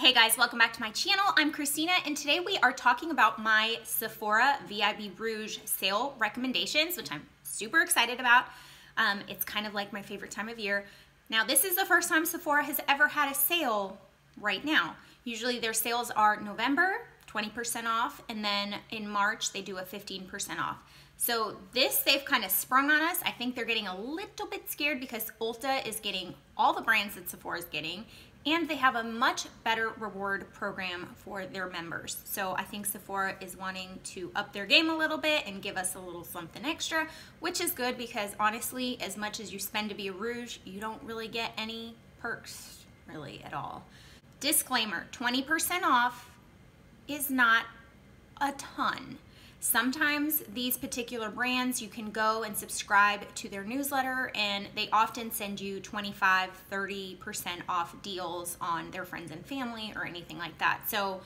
Hey guys, welcome back to my channel. I'm Christina and today we are talking about my Sephora VIB Rouge sale recommendations, which I'm super excited about. It's kind of like my favorite time of year. Now this is the first time Sephora has ever had a sale right now. Usually their sales are November, 20% off, and then in March they do a 15% off. So this they've kind of sprung on us. I think they're getting a little bit scared because Ulta is getting all the brands that Sephora is getting, and they have a much better reward program for their members. So I think Sephora is wanting to up their game a little bit and give us a little something extra, which is good because honestly, as much as you spend to be a Rouge, you don't really get any perks really at all. Disclaimer, 20% off is not a ton. Sometimes these particular brands, you can go and subscribe to their newsletter and they often send you 25, 30% off deals on their friends and family or anything like that. So,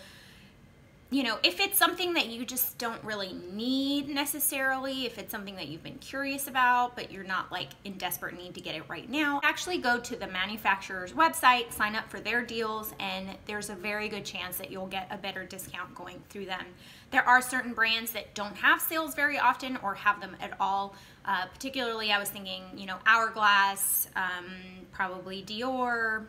you know, if it's something that you just don't really need necessarily, if it's something that you've been curious about, but you're not like in desperate need to get it right now, actually go to the manufacturer's website, sign up for their deals, and there's a very good chance that you'll get a better discount going through them. There are certain brands that don't have sales very often or have them at all. Particularly, I was thinking, you know, Hourglass, probably Dior.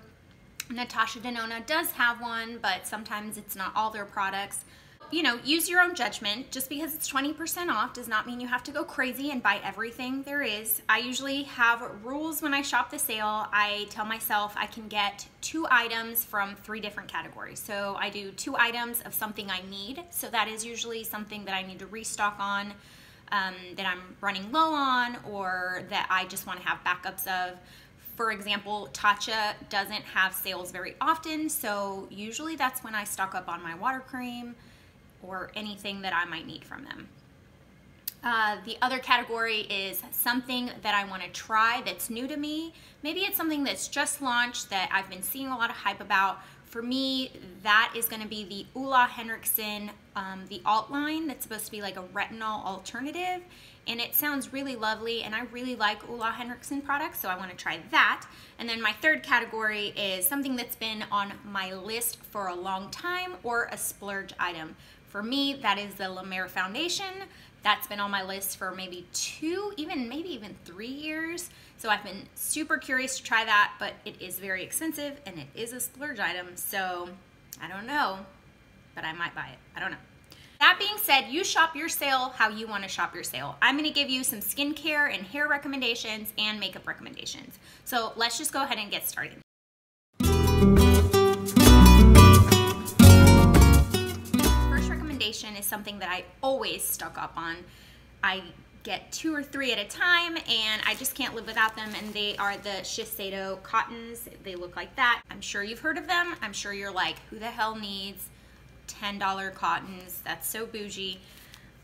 Natasha Denona does have one, but sometimes it's not all their products. You know, use your own judgment. Just because it's 20% off does not mean you have to go crazy and buy everything there is. I usually have rules when I shop the sale. I tell myself I can get 2 items from 3 different categories. So I do 2 items of something I need. So that is usually something that I need to restock on, that I'm running low on, or that I just want to have backups of. For example, Tatcha doesn't have sales very often, so usually that's when I stock up on my water cream or anything that I might need from them. The other category is something that I want to try that's new to me. Maybe it's something that's just launched that I've been seeing a lot of hype about. For me, that is going to be the Ulla Henriksen, the alt line that's supposed to be like a retinol alternative. And it sounds really lovely, and I really like Ulla Henriksen products, so I want to try that. And then my third category is something that's been on my list for a long time, or a splurge item. For me, that is the La Mer foundation. That's been on my list for maybe 2, maybe even 3 years. So I've been super curious to try that, but it is very expensive and it is a splurge item. So I don't know, but I might buy it. I don't know. That being said, you shop your sale how you want to shop your sale. I'm going to give you some skincare and hair recommendations and makeup recommendations. So let's just go ahead and get started. First recommendation is something that I always stock up on. I get 2 or 3 at a time and I just can't live without them, and they are the Shiseido cottons. They look like that. I'm sure you've heard of them. I'm sure you're like, who the hell needs $10 cottons? That's so bougie.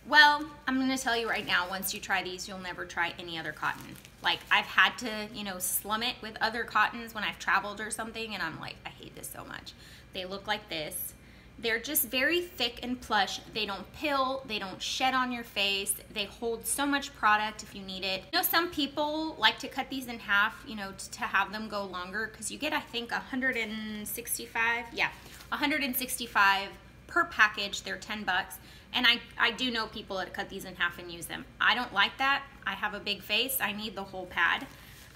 Well, I'm gonna tell you right now, once you try these, you'll never try any other cotton. Like, I've had to, you know, slum it with other cottons when I've traveled or something, and I'm like, I hate this so much. They look like this. They're just very thick and plush. They don't pill, they don't shed on your face. They hold so much product if you need it. You know, some people like to cut these in half, you know, to have them go longer, because you get, I think, 165, yeah, 165 per package. They're 10 bucks. And I do know people that cut these in half and use them. I don't like that. I have a big face. I need the whole pad.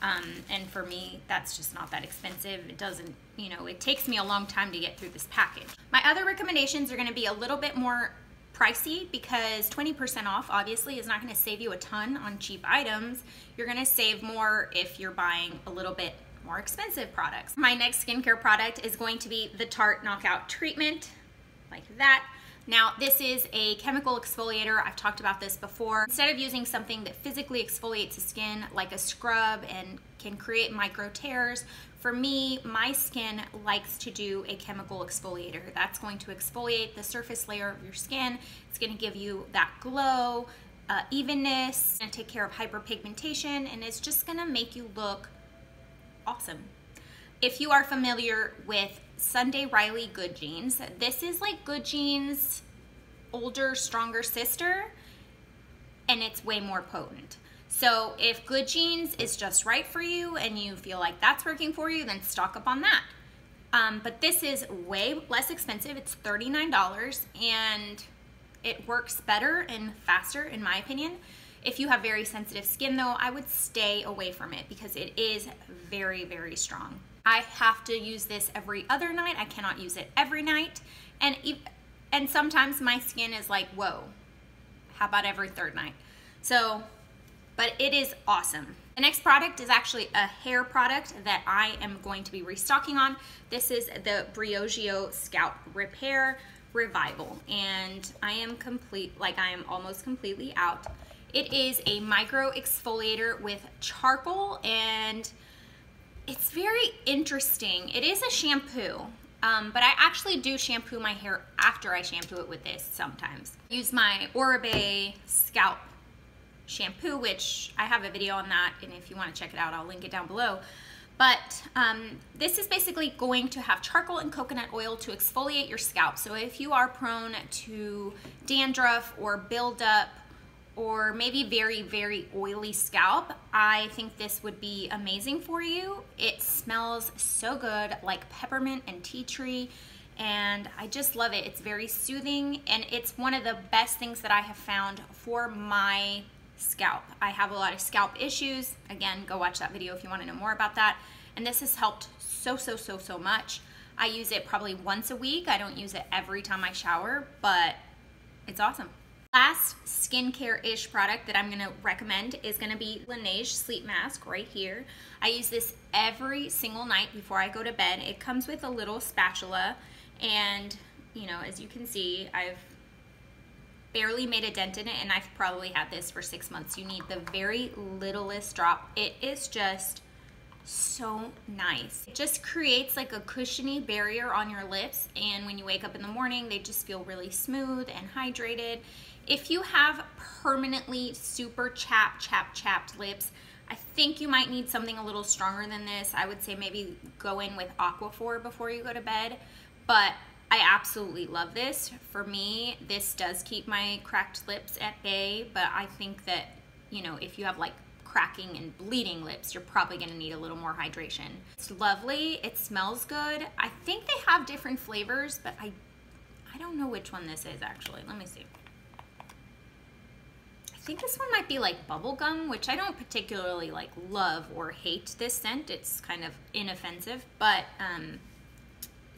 And for me, that's just not that expensive. It doesn't, you know, it takes me a long time to get through this package. My other recommendations are going to be a little bit more pricey, because 20% off obviously is not going to save you a ton on cheap items. You're going to save more if you're buying a little bit more expensive products. My next skincare product is going to be the Tarte Knockout Treatment, like that. Now, this is a chemical exfoliator. I've talked about this before. Instead of using something that physically exfoliates the skin like a scrub and can create micro tears, for me, my skin likes to do a chemical exfoliator. That's going to exfoliate the surface layer of your skin. It's going to give you that glow, evenness, and take care of hyperpigmentation, and it's just going to make you look awesome. If you are familiar with Sunday Riley Good Genes, this is like Good Genes' older, stronger sister, and it's way more potent. So if Good Genes is just right for you and you feel like that's working for you, then stock up on that. But this is way less expensive. It's $39 and it works better and faster in my opinion. If you have very sensitive skin though, I would stay away from it because it is very, very strong. I have to use this every other night. I cannot use it every night. And sometimes my skin is like, whoa, how about every third night? So, but it is awesome. The next product is actually a hair product that I am going to be restocking on. This is the Briogeo Scalp Repair Revival, and I am almost completely out. It is a micro exfoliator with charcoal, and it's very interesting. It is a shampoo, but I actually do shampoo my hair after I shampoo it with this sometimes. I use my Oribe Scalp shampoo, which I have a video on that, and if you want to check it out, I'll link it down below. But this is basically going to have charcoal and coconut oil to exfoliate your scalp. So if you are prone to dandruff or buildup or maybe very, very oily scalp, I think this would be amazing for you. It smells so good, like peppermint and tea tree, and I just love it. It's very soothing, and it's one of the best things that I have found for my scalp. I have a lot of scalp issues. Again, go watch that video if you want to know more about that. And this has helped so much. I use it probably once a week. I don't use it every time I shower, but it's awesome. Last skincare-ish product that I'm gonna recommend is gonna be Laneige Sleep Mask right here. I use this every single night before I go to bed. It comes with a little spatula, and you know, as you can see, I've barely made a dent in it, and I've probably had this for 6 months. You need the very littlest drop. It is just so nice. It just creates like a cushiony barrier on your lips, and when you wake up in the morning, they just feel really smooth and hydrated. If you have permanently super chapped lips, I think you might need something a little stronger than this. I would say maybe go in with Aquaphor before you go to bed, but I absolutely love this. For me, this does keep my cracked lips at bay, but I think that, you know, if you have like cracking and bleeding lips, you're probably gonna need a little more hydration. It's lovely, it smells good. I think they have different flavors, but I don't know which one this is actually. Let me see. I think this one might be like bubblegum, which I don't particularly like love or hate this scent. It's kind of inoffensive, but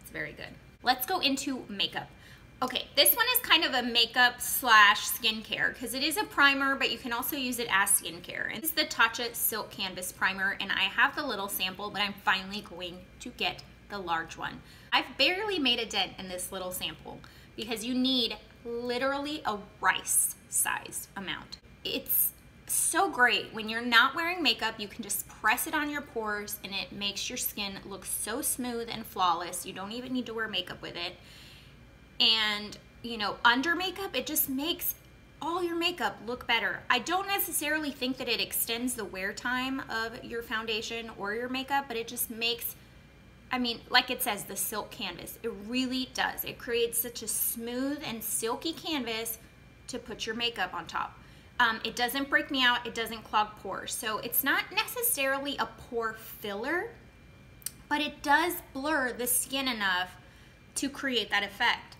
it's very good. Let's go into makeup. Okay, this one is kind of a makeup slash skincare because it is a primer, but you can also use it as skincare. And this is the Tatcha Silk Canvas Primer, and I have the little sample, but I'm finally going to get the large one. I've barely made a dent in this little sample because you need literally a rice-sized amount. It's so great. When you're not wearing makeup, you can just press it on your pores and it makes your skin look so smooth and flawless. You don't even need to wear makeup with it. And, you know, under makeup, it just makes all your makeup look better. I don't necessarily think that it extends the wear time of your foundation or your makeup, but it just makes, I mean, like it says, the silk canvas. It really does. It creates such a smooth and silky canvas to put your makeup on top. It doesn't break me out, it doesn't clog pores. So it's not necessarily a pore filler, but it does blur the skin enough to create that effect.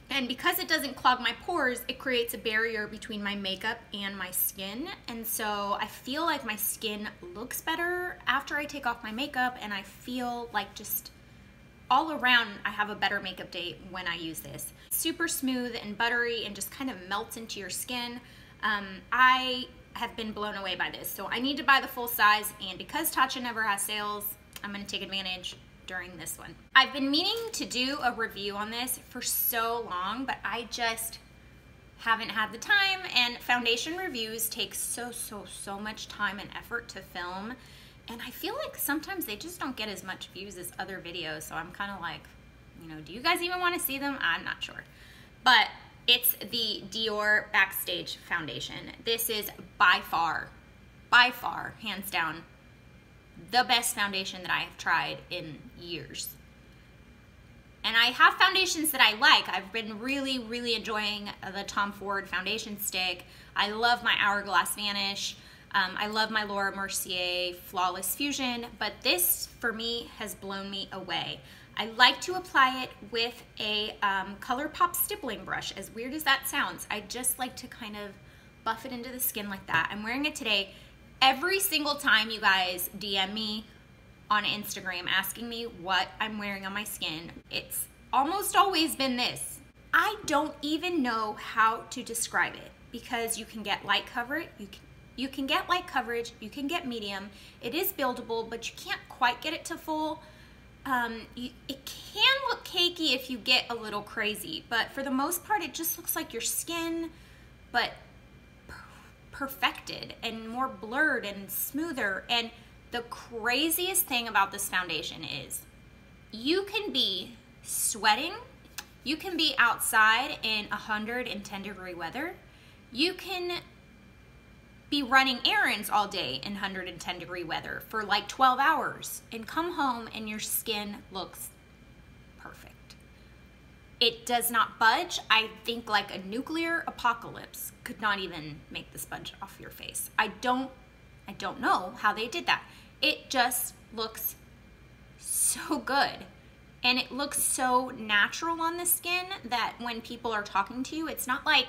And because it doesn't clog my pores, it creates a barrier between my makeup and my skin. And so I feel like my skin looks better after I take off my makeup, and I feel like just all around I have a better makeup day when I use this. Super smooth and buttery and just kind of melts into your skin. I have been blown away by this, so I need to buy the full size, and because Tatcha never has sales, I'm going to take advantage during this one. I've been meaning to do a review on this for so long, but I just haven't had the time, and foundation reviews take so much time and effort to film, and I feel like sometimes they just don't get as much views as other videos, so I'm kind of like, you know, do you guys even want to see them? I'm not sure. But it's the Dior Backstage Foundation. This is by far, hands down, the best foundation that I have tried in years. And I have foundations that I like. I've been really enjoying the Tom Ford foundation stick. I love my Hourglass Vanish. I love my Laura Mercier Flawless Fusion, but this for me has blown me away. I like to apply it with a ColourPop stippling brush. As weird as that sounds, I just like to kind of buff it into the skin like that. I'm wearing it today. Every single time you guys DM me on Instagram asking me what I'm wearing on my skin, it's almost always been this. I don't even know how to describe it because you can get light coverage, you can get light coverage, you can get medium. It is buildable, but you can't quite get it to full. It can look cakey if you get a little crazy, but for the most part, it just looks like your skin, but perfected and more blurred and smoother. And the craziest thing about this foundation is you can be sweating, you can be outside in 110-degree weather, you can be running errands all day in 110-degree weather for like 12 hours and come home and your skin looks perfect. It does not budge. I think like a nuclear apocalypse could not even make the sponge off your face. I don't know how they did that. It just looks so good. And it looks so natural on the skin that when people are talking to you, it's not like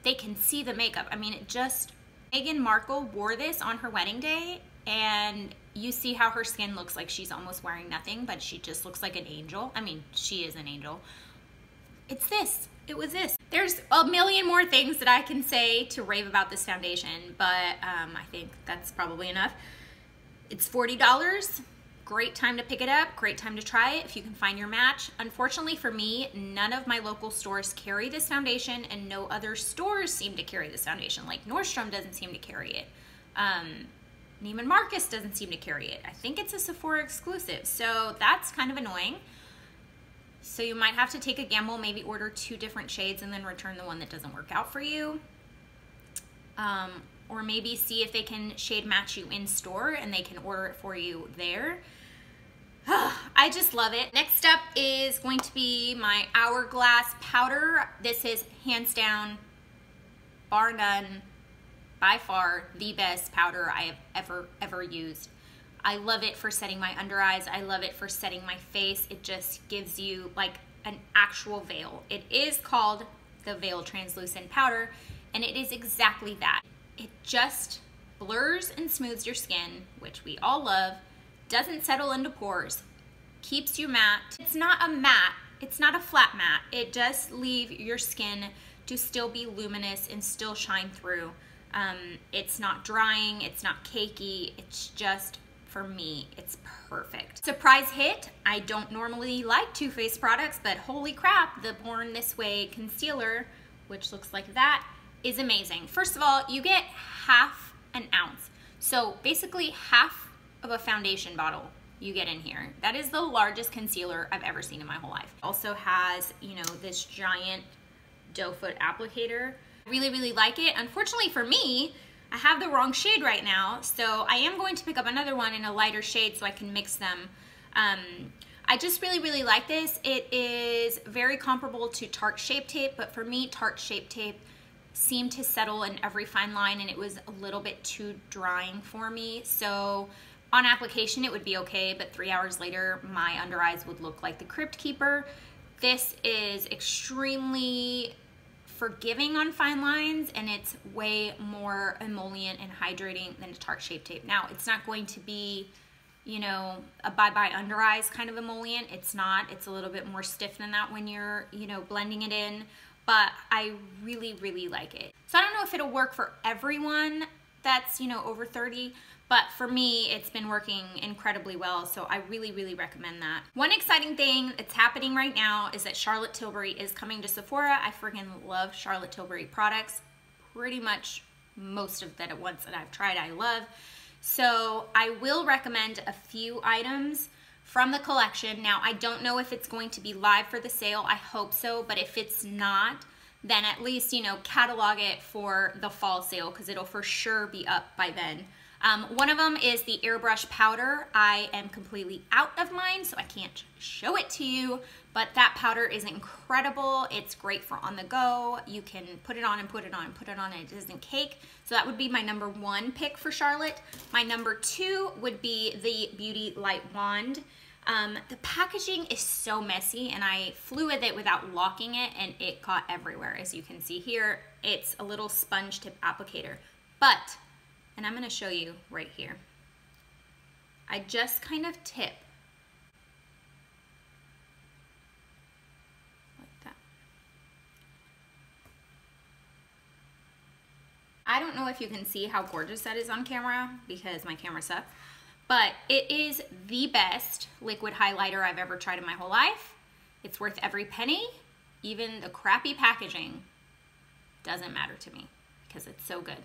they can see the makeup. I mean, it just, Meghan Markle wore this on her wedding day, and you see how her skin looks like she's almost wearing nothing, but she just looks like an angel. I mean, she is an angel. It's this. It was this. There's a million more things that I can say to rave about this foundation, but I think that's probably enough. It's $40. Great time to pick it up, great time to try it if you can find your match. Unfortunately for me, none of my local stores carry this foundation and no other stores seem to carry this foundation. Like Nordstrom doesn't seem to carry it. Neiman Marcus doesn't seem to carry it. I think it's a Sephora exclusive, so that's kind of annoying. So you might have to take a gamble, maybe order 2 different shades and then return the one that doesn't work out for you. Or maybe see if they can shade match you in store and they can order it for you there. I just love it. Next up is going to be my Hourglass powder. This is hands down, bar none, by far the best powder I have ever used. I love it for setting my under eyes. I love it for setting my face. It just gives you like an actual veil. It is called the Veil Translucent Powder, and it is exactly that. It just blurs and smooths your skin, which we all love, doesn't settle into pores, keeps you matte. It's not a matte, it's not a flat matte. It does leave your skin to still be luminous and still shine through. It's not drying, it's not cakey, it's just, for me, it's perfect. Surprise hit, I don't normally like Too Faced products, but holy crap, the Born This Way concealer, which looks like that, is amazing. First of all, you get half an ounce. So basically half of a foundation bottle you get in here. That is the largest concealer I've ever seen in my whole life. Also has, you know, this giant doe foot applicator. Really, really like it. Unfortunately for me, I have the wrong shade right now, so I am going to pick up another one in a lighter shade so I can mix them. I just really, really like this. It is very comparable to Tarte Shape Tape, but for me, Tarte Shape Tape seemed to settle in every fine line and it was a little bit too drying for me. So on application it would be okay, but 3 hours later my under eyes would look like the Crypt Keeper. This is extremely forgiving on fine lines and it's way more emollient and hydrating than a Tarte Shape Tape. Now it's not going to be, you know, a bye-bye under eyes kind of emollient. It's not. It's a little bit more stiff than that when you're, you know, blending it in. But I really, really like it. So I don't know if it'll work for everyone that's, you know, over 30, but for me, it's been working incredibly well, so I really, really recommend that. One exciting thing that's happening right now is that Charlotte Tilbury is coming to Sephora. I freaking love Charlotte Tilbury products. Pretty much most of the ones that I've tried, I love. So I will recommend a few items from the collection. Now, I don't know if it's going to be live for the sale. I hope so, but if it's not, then at least, you know, catalog it for the fall sale because it'll for sure be up by then. One of them is the airbrush powder. I am completely out of mine, so I can't show it to you, but that powder is incredible. It's great for on the go. You can put it on and put it on and put it on, and it doesn't cake. So that would be my number one pick for Charlotte. My number two would be the Beauty Light Wand. The packaging is so messy, and I flew with it without locking it, and it got everywhere. As you can see here, it's a little sponge tip applicator, but, and I'm gonna show you right here, I just kind of tip like that. I don't know if you can see how gorgeous that is on camera because my camera sucks. But it is the best liquid highlighter I've ever tried in my whole life. It's worth every penny. Even the crappy packaging doesn't matter to me because it's so good.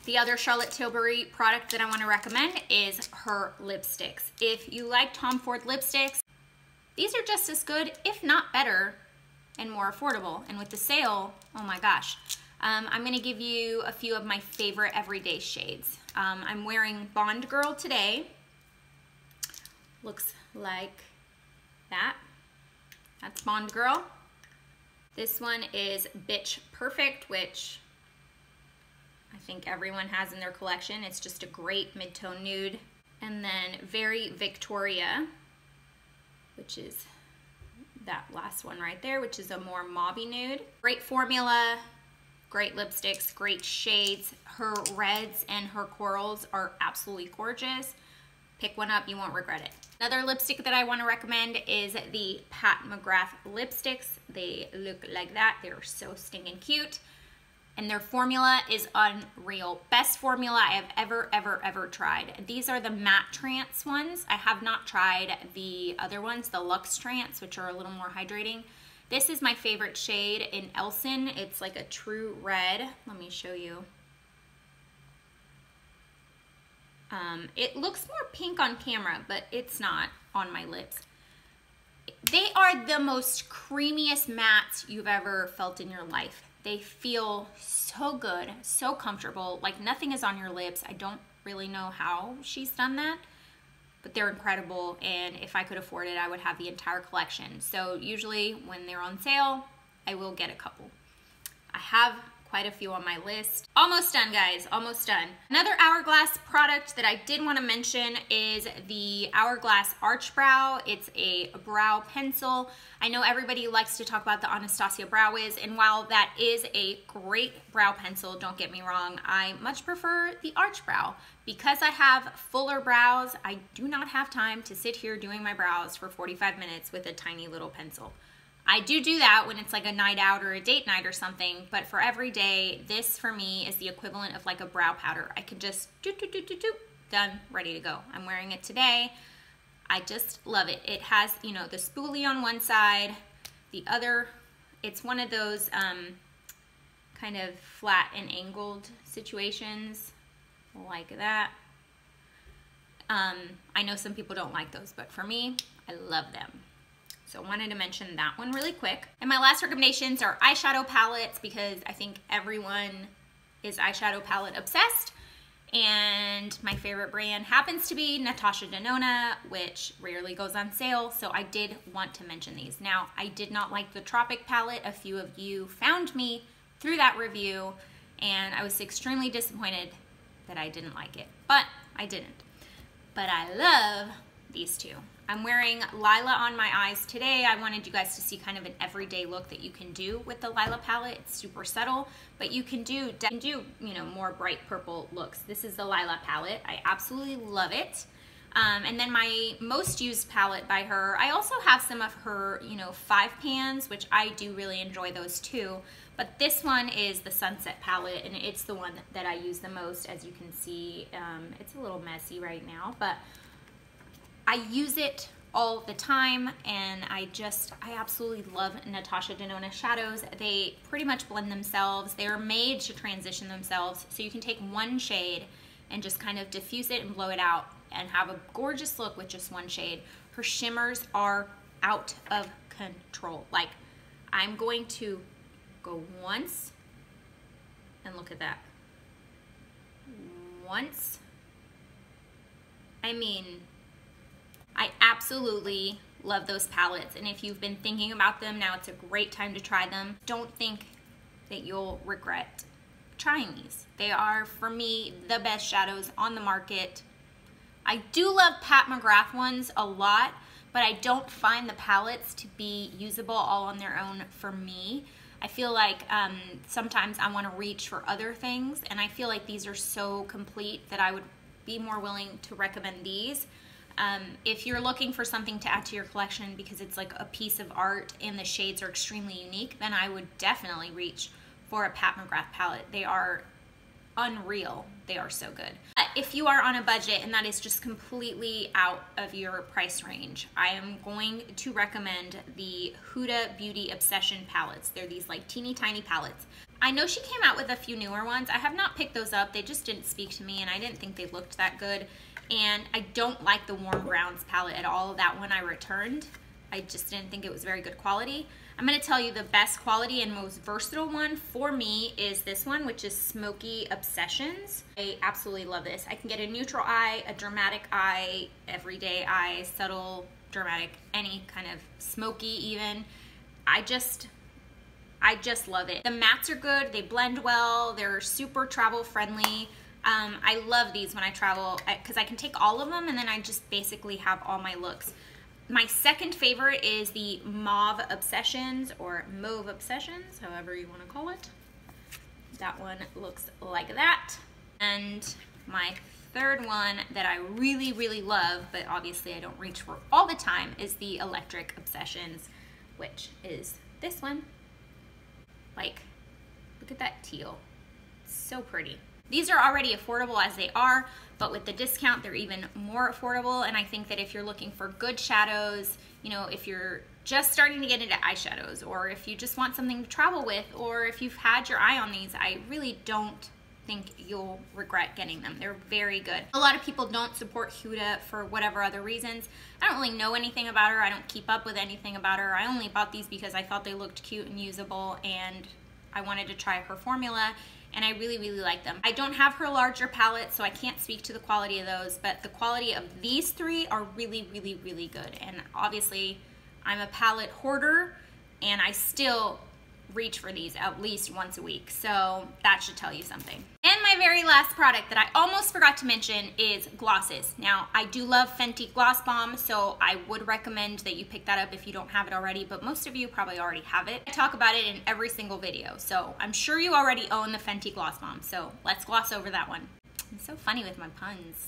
The other Charlotte Tilbury product that I want to recommend is her lipsticks. If you like Tom Ford lipsticks, these are just as good, if not better, and more affordable. And with the sale, oh my gosh. I'm gonna give you a few of my favorite everyday shades. I'm wearing Bond Girl today. Looks like that. That's Bond Girl. This one is Bitch Perfect, which I think everyone has in their collection. It's just a great mid-tone nude. And then Very Victoria, which is that last one right there, which is a more mauvey nude. Great formula, great lipsticks, great shades. Her reds and her corals are absolutely gorgeous. Pick one up, you won't regret it. Another lipstick that I want to recommend is the Pat McGrath lipsticks. They look like that. They're so stinking cute. And their formula is unreal. Best formula I have ever tried. These are the matte trance ones. I have not tried the other ones, the Luxe Trance, which are a little more hydrating. This is my favorite shade in Elson. It's like a true red. Let me show you. It looks more pink on camera, but it's not on my lips. They are the most creamiest mattes you've ever felt in your life. They feel so good, so comfortable, like nothing is on your lips. I don't really know how she's done that, but they're incredible, and if I could afford it, I would have the entire collection. So usually when they're on sale, I will get a couple. I have quite a few on my list. Almost done, guys, almost done. Another Hourglass product that I did want to mention is the Hourglass Arch Brow. It's a brow pencil. I know everybody likes to talk about the Anastasia Brow Wiz, and while that is a great brow pencil, don't get me wrong, I much prefer the Arch Brow. Because I have fuller brows, I do not have time to sit here doing my brows for 45 minutes with a tiny little pencil. I do that when it's like a night out or a date night or something, but for every day, this for me is the equivalent of like a brow powder. I can just done, ready to go. I'm wearing it today. I just love it. It has, you know, the spoolie on one side, the other, it's one of those kind of flat and angled situations like that. I know some people don't like those, but for me, I love them. So I wanted to mention that one really quick. And my last recommendations are eyeshadow palettes, because I think everyone is eyeshadow palette obsessed. And my favorite brand happens to be Natasha Denona, which rarely goes on sale. So I did want to mention these. Now, I did not like the Tropic palette. A few of you found me through that review, and I was extremely disappointed that I didn't like it, but I didn't. But I love these two. I'm wearing Lila on my eyes today. I wanted you guys to see kind of an everyday look that you can do with the Lila palette. It's super subtle, but you can do you know, more bright purple looks. This is the Lila palette. I absolutely love it. And then my most used palette by her, I also have some of her, you know, 5 pans, which I do really enjoy those too. But this one is the Sunset palette, and it's the one that I use the most. As you can see, it's a little messy right now, but I use it all the time, and I absolutely love Natasha Denona shadows. They pretty much blend themselves. They're made to transition themselves, so you can take one shade and just kind of diffuse it and blow it out and have a gorgeous look with just one shade. Her shimmers are out of control. Like, I'm going to go once, and look at that. Once, I mean, I absolutely love those palettes, and if you've been thinking about them, now it's a great time to try them. Don't think that you'll regret trying these. They are, for me, the best shadows on the market. I do love Pat McGrath ones a lot, but I don't find the palettes to be usable all on their own for me. I feel like sometimes I want to reach for other things, and I feel like these are so complete that I would be more willing to recommend these. If you're looking for something to add to your collection because it's like a piece of art and the shades are extremely unique, then I would definitely reach for a Pat McGrath palette. They are unreal. They are so good. If you are on a budget and that is just completely out of your price range, I am going to recommend the Huda Beauty Obsession palettes. They're these like teeny tiny palettes. I know she came out with a few newer ones. I have not picked those up. They just didn't speak to me and I didn't think they looked that good. And I don't like the Warm Browns palette at all. That one I returned. I just didn't think it was very good quality. I'm going to tell you the best quality and most versatile one for me is this one, which is Smoky Obsessions. I absolutely love this. I can get a neutral eye, a dramatic eye, everyday eye, subtle, dramatic, any kind of smoky even. I just love it. The mattes are good. They blend well. They're super travel friendly. I love these when I travel because I can take all of them and then I just basically have all my looks. My second favorite is the Mauve Obsessions or Mauve Obsessions, however you want to call it. That one looks like that. And my third one that I really, really love, but obviously I don't reach for all the time, is the Electric Obsessions, which is this one. Like, look at that teal. It's so pretty. These are already affordable as they are, but with the discount, they're even more affordable. And I think that if you're looking for good shadows, you know, if you're just starting to get into eyeshadows, or if you just want something to travel with, or if you've had your eye on these, I really don't think you'll regret getting them. They're very good. A lot of people don't support Huda for whatever other reasons. I don't really know anything about her. I don't keep up with anything about her. I only bought these because I thought they looked cute and usable, and I wanted to try her formula. And I really, really like them. I don't have her larger palette, so I can't speak to the quality of those, but the quality of these three are really, really, really good. And obviously, I'm a palette hoarder, and I still reach for these at least once a week, so that should tell you something. And my very last product that I almost forgot to mention is glosses. Now, I do love Fenty Gloss Bomb, so I would recommend that you pick that up if you don't have it already, but most of you probably already have it. I talk about it in every single video, so I'm sure you already own the Fenty Gloss Bomb, so let's gloss over that one. I'm so funny with my puns.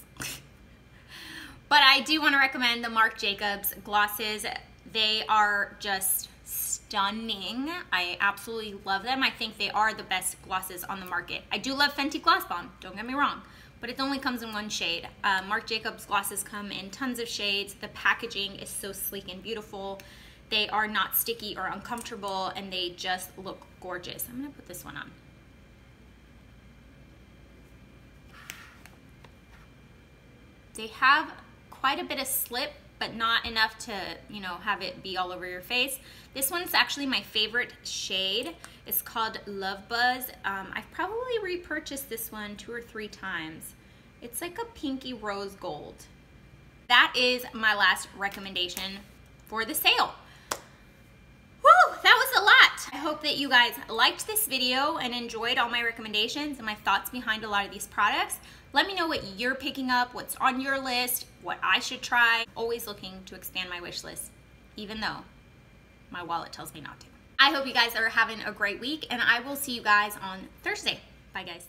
But I do want to recommend the Marc Jacobs glosses. They are just stunning. I absolutely love them. I think they are the best glosses on the market. I do love Fenty Gloss Bomb, don't get me wrong, but it only comes in one shade. Marc Jacobs glosses come in tons of shades. The packaging is so sleek and beautiful. They are not sticky or uncomfortable, and they just look gorgeous. I'm gonna put this one on. They have quite a bit of slip, but not enough to, you know, have it be all over your face. This one's actually my favorite shade. It's called Love Buzz. I've probably repurchased this one 2 or 3 times. It's like a pinky rose gold. That is my last recommendation for the sale. Woo, that was a lot. I hope that you guys liked this video and enjoyed all my recommendations and my thoughts behind a lot of these products. Let me know what you're picking up, what's on your list, what I should try. Always looking to expand my wish list, even though my wallet tells me not to. I hope you guys are having a great week, and I will see you guys on Thursday. Bye, guys.